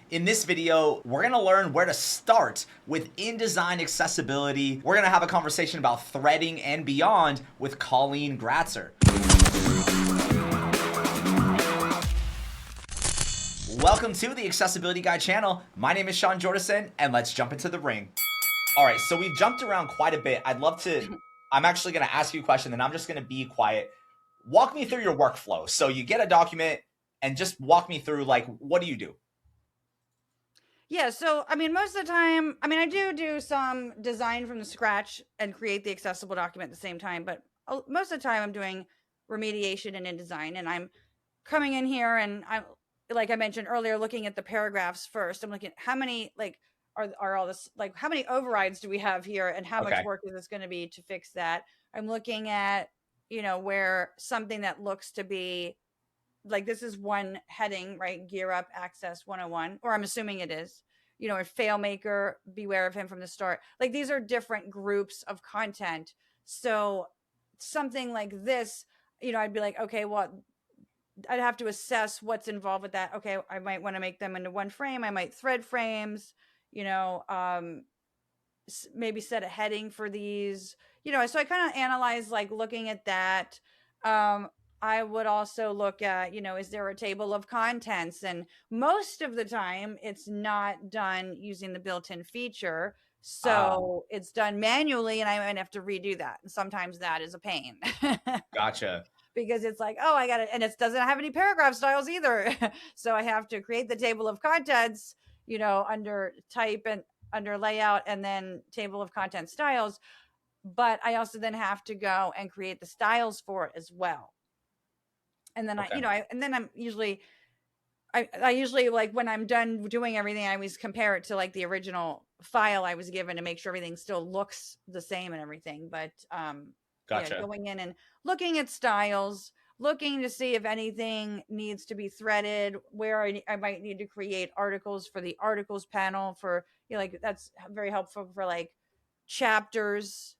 In this video, we're gonna learn where to start with InDesign Accessibility. We're gonna have a conversation about threading and beyond with Colleen Gratzer. Welcome to the Accessibility Guy channel. My name is Sean Jordison, and let's jump into the ring. All right, so we've jumped around quite a bit. I'm actually gonna ask you a question, and I'm just gonna be quiet. Walk me through your workflow. So you get a document, and just walk me through, like, what do you do? Yeah, so most of the time, I do some design from the scratch and create the accessible document at the same time, but most of the time I'm doing remediation and InDesign, and I'm coming in here and I'm, like I mentioned earlier, looking at the paragraphs first. I'm looking at how many are all this, like, how many overrides do we have here, and how much Okay. work is this going to be to fix that. I'm looking at, where something that looks to be like, this is one heading, right? Gear up, access 101, or I'm assuming it is, a fail maker, beware of him from the start. Like, these are different groups of content. So something like this, I'd be like, okay, well, I'd have to assess what's involved with that. Okay, I might want to make them into one frame. I might thread frames, maybe set a heading for these, so I kind of analyze, like, looking at that. I would also look at, is there a table of contents? And most of the time it's not done using the built-in feature. So it's done manually, and I might have to redo that. And sometimes that is a pain. Gotcha. Because it's like, oh, I got it. And it doesn't have any paragraph styles either. So I have to create the table of contents, under type and under layout, and then table of content styles. But I also then have to go and create the styles for it as well. And then Okay. I'm usually, I usually, like, when I'm done doing everything, I always compare it to, like, the original file I was given to make sure everything still looks the same and everything. But yeah, Gotcha. going in and looking at styles, looking to see if anything needs to be threaded, where I might need to create articles for the articles panel for, like, that's very helpful for, like, chapters,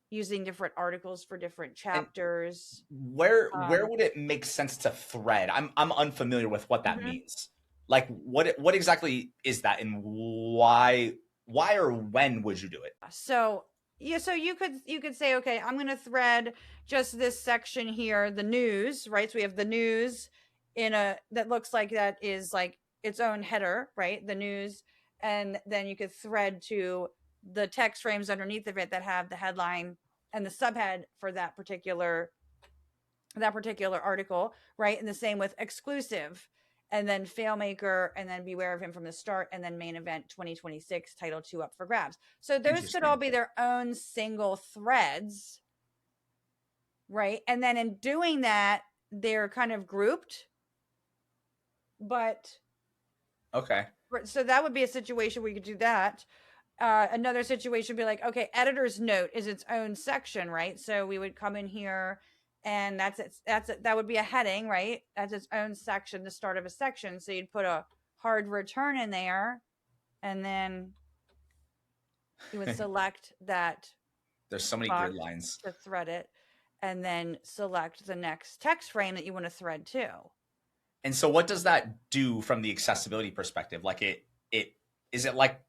using different articles for different And chapters. where would it make sense to thread? I'm unfamiliar with what that Mhm. means. Like, what exactly is that, and why or when would you do it? So yeah, so you could say, okay, I'm going to thread just this section here, the news, right? So we have the news in a that looks like that is like its own header, right? The news, and then you could thread to the text frames underneath of it that have the headline and the subhead for that particular article, right? And the same with exclusive, and then failmaker, and then beware of him from the start, and then main event 2026 title 2 up for grabs. So those could all Interesting. be their own single threads, right? And then in doing that, they're kind of grouped, but Okay. so that would be a situation where you could do that. Another situation would be like, okay, editor's note is its own section, right? So we would come in here, and that would be a heading, right? That's its own section, the start of a section. So you'd put a hard return in there, and then you would select that There's so many grid box lines. to thread it, and then select the next text frame that you want to thread to. And so what does that do from the accessibility perspective? Like, it is it like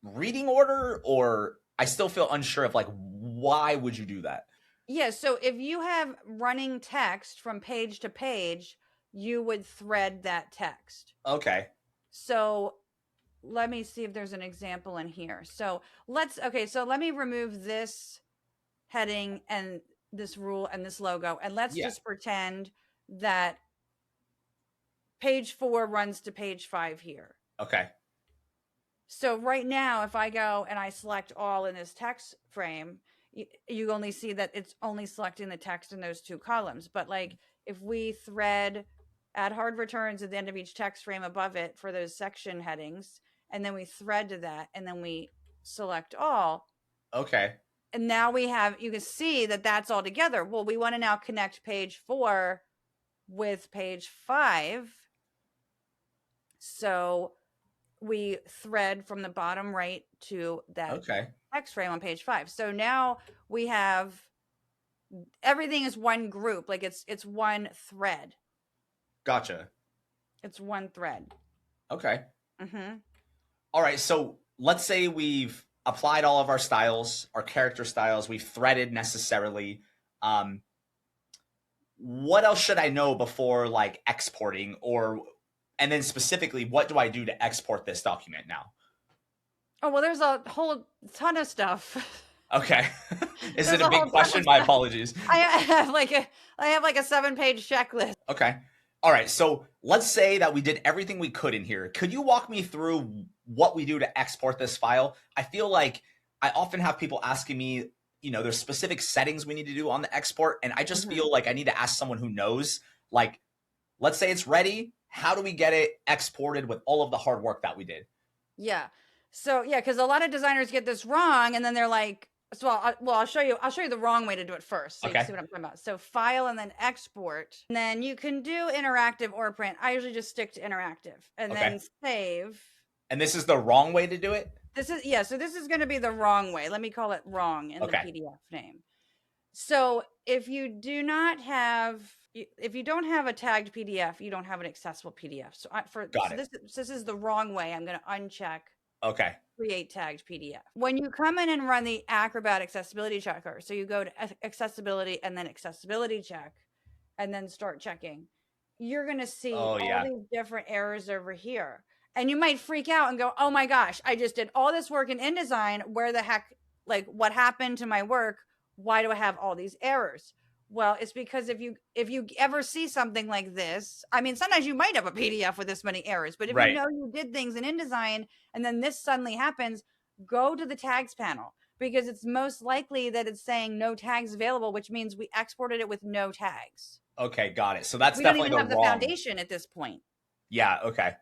reading order, or I still feel unsure of, like, why would you do that? Yeah, so if you have running text from page to page, you would thread that text. Okay. So let me see if there's an example in here. So let me remove this heading and this rule and this logo, and let's Yeah. just pretend that page 4 runs to page 5 here. Okay. So right now, if I go and I select all in this text frame, you only see that it's only selecting the text in those two columns. But, like, if we thread add hard returns at the end of each text frame above it for those section headings, and then we thread to that, and then we select all, Okay. and now you can see that that's all together. Well, we want to now connect page 4 with page 5. So we thread from the bottom right to that Okay. text frame on page 5. So now we have everything is one group, like it's one thread. Gotcha. It's one thread. Okay. Mm-hmm. All right, so let's say we've applied all of our styles, our character styles, we've threaded necessarily. Um, what else should I know before like exporting, or and then specifically, what do I do to export this document now? Oh, well, there's a whole ton of stuff. Okay. Is it There's a a big whole ton question? of My stuff. apologies. I have like a I have like a 7-page checklist. Okay. All right. So let's say that we did everything we could in here. Could you walk me through what we do to export this file? I feel like I often have people asking me, there's specific settings we need to do on the export. And I just Mhm. feel like I need to ask someone who knows, like, let's say it's ready. How do we get it exported with all of the hard work that we did? Yeah. So yeah, because a lot of designers get this wrong, and then they're like, so I'll show you. I'll show you the wrong way to do it first, so you can Okay. see what I'm talking about. So file and then export, and then you can do interactive or print. I usually just stick to interactive, and Okay. then save. And this is the wrong way to do it? This is yeah. So this is going to be the wrong way. Let me call it wrong in the Okay. PDF name. So if you do not have, if you don't have a tagged PDF, you don't have an accessible PDF. So Got it. this is the wrong way. I'm going to uncheck Okay. create tagged PDF. When you come in and run the Acrobat accessibility checker, so you go to accessibility and then accessibility check, and then start checking, you're going to see Oh, all yeah. these different errors over here. And you might freak out and go, oh my gosh, I just did all this work in InDesign. Where the heck, like what happened to my work? Why do I have all these errors? Well, it's because if you ever see something like this, I mean, sometimes you might have a PDF with this many errors, but if you Right. know you did things in InDesign and then this suddenly happens, go to the tags panel, because it's most likely that it's saying no tags available, which means we exported it with no tags. Okay. Got it. So that's We don't definitely even the have the wrong. foundation at this point. Yeah. Okay.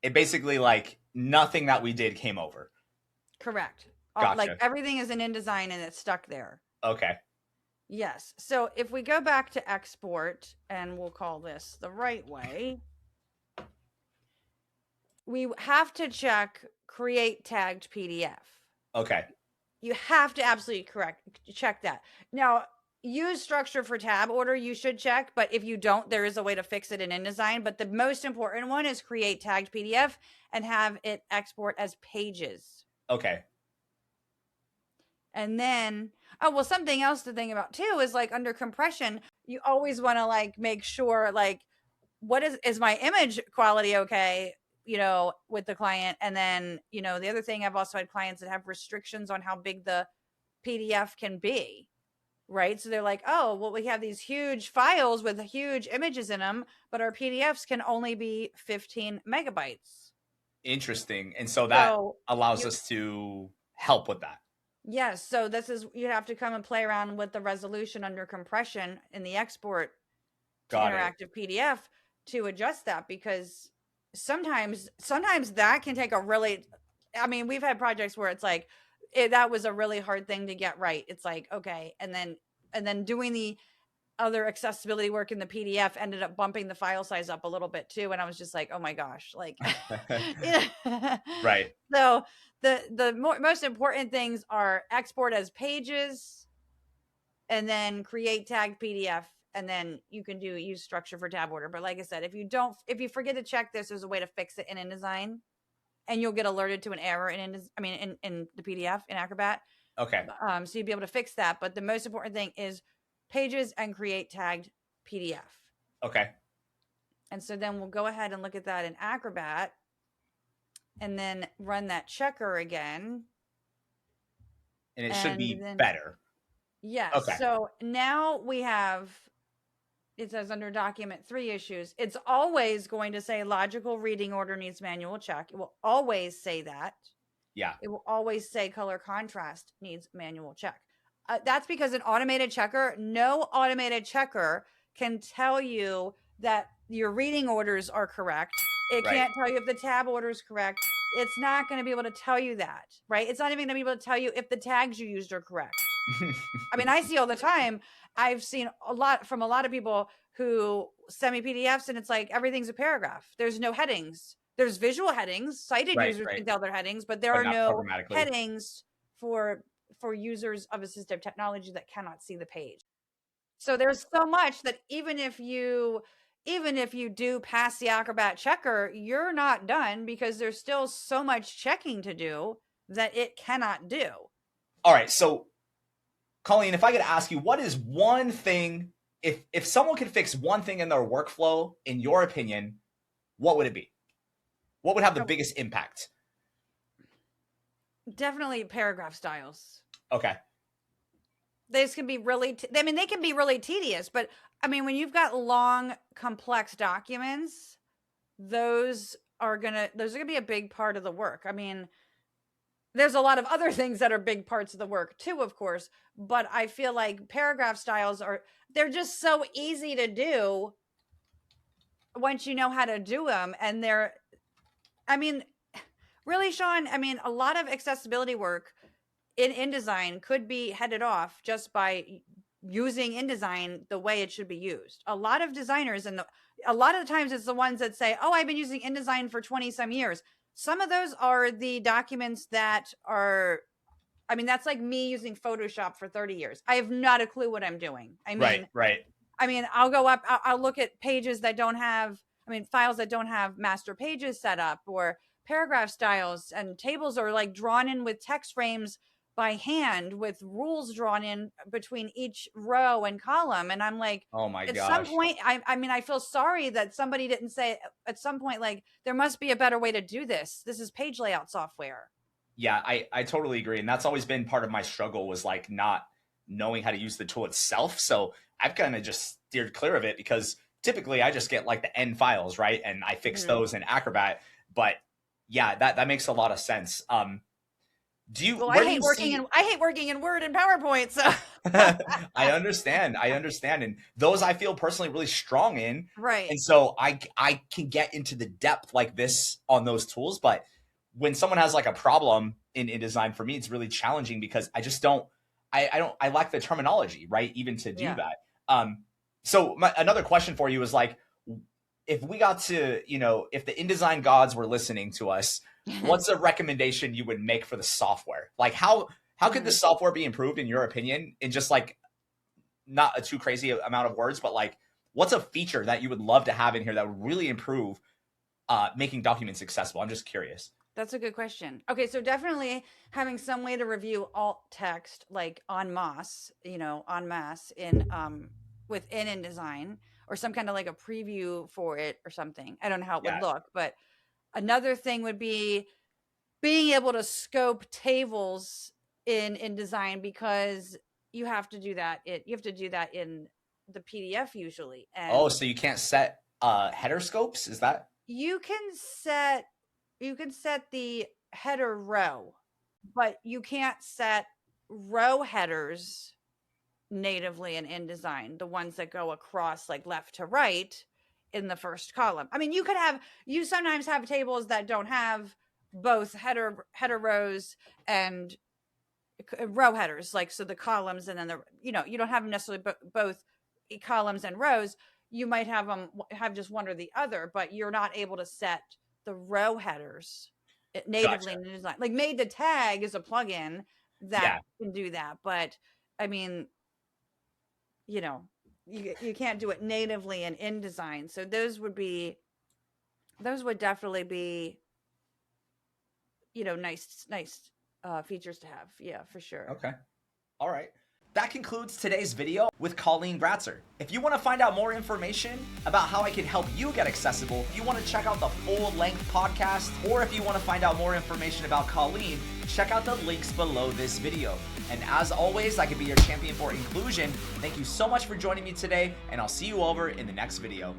It basically like nothing that we did came over. Correct. Like Gotcha. everything is in InDesign and it's stuck there. Okay. Yes. So if we go back to export, and we'll call this the right way, we have to check create tagged PDF. Okay. You have to absolutely check that. Now, use structure for tab order, you should check, but if you don't, there is a way to fix it in InDesign. But the most important one is create tagged PDF and have it export as pages. Okay. And then, oh, well, something else to think about too is like under compression, you always want to like make sure like, what is my image quality okay, with the client? And then, the other thing, I've also had clients that have restrictions on how big the PDF can be, right? So they're like, oh, well, we have these huge files with huge images in them, but our PDFs can only be 15 megabytes. Interesting. And so that So allows us to help with that. yes, so this is, you have to come and play around with the resolution under compression in the export to Got it. interactive PDF to adjust that, because sometimes that can take a really, I mean, we've had projects where it's like that was a really hard thing to get right. It's like, okay, and then doing the other accessibility work in the PDF ended up bumping the file size up a little bit too, and I was just like, oh my gosh, like Right. so the most important things are export as pages, and then create tagged PDF, and then you can use structure for tab order. But like I said, if you forget to check this, there's a way to fix it in InDesign, and you'll get alerted to an error in the PDF in Acrobat. Okay. So you'd be able to fix that. But the most important thing is pages and create tagged PDF. Okay. And so then we'll go ahead and look at that in Acrobat, and then run that checker again. And it should be then, better. yes. Okay. So now we have, it says under document 3 issues, it's always going to say logical reading order needs manual check. It will always say that. Yeah. It will always say color contrast needs manual check. That's because no automated checker can tell you that your reading orders are correct. It Right. can't tell you if the tab order is correct. It's not going to be able to tell you that, right? It's not even going to be able to tell you if the tags you used are correct. I mean, I see all the time. I've seen a lot from a lot of people who send me PDFs, and it's like everything's a paragraph. There's no headings. There's visual headings. Sighted Right, users right. can tell their headings, but there But are not no programmatically. headings for users of assistive technology that cannot see the page. So there's so much that even if you even if you do pass the Acrobat checker, you're not done because there's still so much checking to do that it cannot do. All right, so Colleen, if I could ask you, what is one thing, if someone could fix one thing in their workflow, in your opinion, what would it be? What would have the biggest impact? Definitely paragraph styles. Okay. These can be really, I mean, they can be really tedious, but I mean, when you've got long, complex documents, those are gonna be a big part of the work. I mean, there's a lot of other things that are big parts of the work too, of course, but I feel like paragraph styles they're just so easy to do once you know how to do them. And I mean, really, Sean, I mean, a lot of accessibility work in InDesign could be headed off just by using InDesign the way it should be used. A lot of designers, and a lot of the times it's the ones that say, oh, I've been using InDesign for 20 some years. Some of those are the documents that are, I mean, that's like me using Photoshop for 30 years. I have not a clue what I'm doing. I mean, right. I mean, I'll go up, I'll look at pages that don't have, I mean, files that don't have master pages set up, or paragraph styles, and tables are like drawn in with text frames by hand with rules drawn in between each row and column. And I'm like, oh my at gosh. some point, I mean, I feel sorry that somebody didn't say at some point, like, there must be a better way to do this. This is page layout software. Yeah, I totally agree. And that's always been part of my struggle, was like not knowing how to use the tool itself. So I've kind of just steered clear of it, because typically I just get like the end files, right? And I fix those in Acrobat. But yeah, that makes a lot of sense. Do you? Well, I hate working in Word and PowerPoint. So I understand, and those I feel personally really strong in. Right. And so I can get into the depth like this on those tools. But when someone has like a problem in InDesign, for me, it's really challenging, because I just don't. I lack the terminology, right? Even to do that. So another question for you is like, if we got to, if the InDesign gods were listening to us, what's a recommendation you would make for the software? Like how could the software be improved in your opinion, in just like not a too crazy amount of words, but like what's a feature that you would love to have in here that would really improve making documents accessible? I'm just curious. That's a good question. Okay, so definitely having some way to review alt text like en masse, en masse in within InDesign, or some kind of like a preview for it or something. I don't know how it would look, but another thing would be being able to scope tables in InDesign, because you have to do that. You have to do that in the PDF usually. And so you can't set header scopes? Is that? You can set the header row, but you can't set row headers natively in InDesign, the ones that go across like left to right in the first column. I mean, you sometimes have tables that don't have both header rows and row headers, like, so the columns, and then you don't have necessarily both columns and rows. You might have just one or the other, but you're not able to set the row headers natively in InDesign. Like Made to Tag is a plugin that can do that, but I mean, you can't do it natively in InDesign. So those would definitely be, nice features to have. Yeah, for sure. Okay. All right. That concludes today's video with Colleen Gratzer. If you want to find out more information about how I can help you get accessible, if you want to check out the full-length podcast, or if you want to find out more information about Colleen, check out the links below this video. And as always, I can be your champion for inclusion. Thank you so much for joining me today, and I'll see you over in the next video.